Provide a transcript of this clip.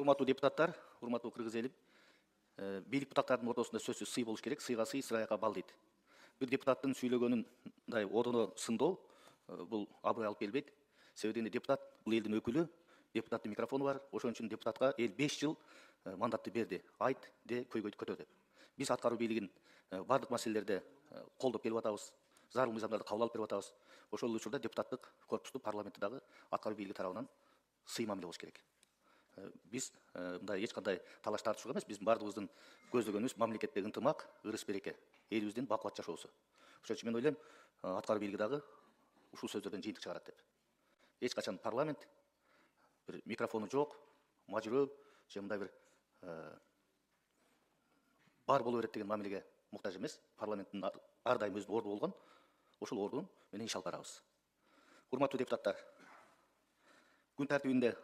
Урматтуу депутаттар, урматтуу кыргыз элим, бийлик бутактардын ортосунда сөзсүз сый болуш керек, сыйга сый, сырайга бал дейт. Бир депутаттын сүйлөгөнүн мындай ордуну сындоо бул абый алып келбейт. Себебинде депутат бул элдин өкүлү, депутаттын микрофону бар, ошон үчүн депутатка эл 5 жыл мандатты берди. Айт, де, көйгөйдү көтөр деп. Биз аткаруу бийлигин бардык маселелерде колдоп келип атабыз, зарыл мыйзамдарды кабыл алып берип атабыз. Ошол учурда депутаттык корпусту парламентти дагы аткаруу бийлиги тарабынан сый мамиле болуш керек. Биз мындай эч кандай талаш тартышуу эмес, биздин бардыгыбыздын көздөгөнүбүз мамлекетте ынтымак, ырыс береке, элибиздин бакубат жашоосу. Ошон үчүн мен ойлойм, аткаруу бийлиги дагы ушул сөздөрдөн жыйынтык чыгарат деп. Эч качан парламент бир микрофону жок, мажырөө же мындай бир бар боло берет деген мамилеге муктаж эмес. Парламенттин ар дайым өзүнүн орду болгон, ошол ордунун менен иш алып барабыз. Урматтуу депутаттар, күн тартибинде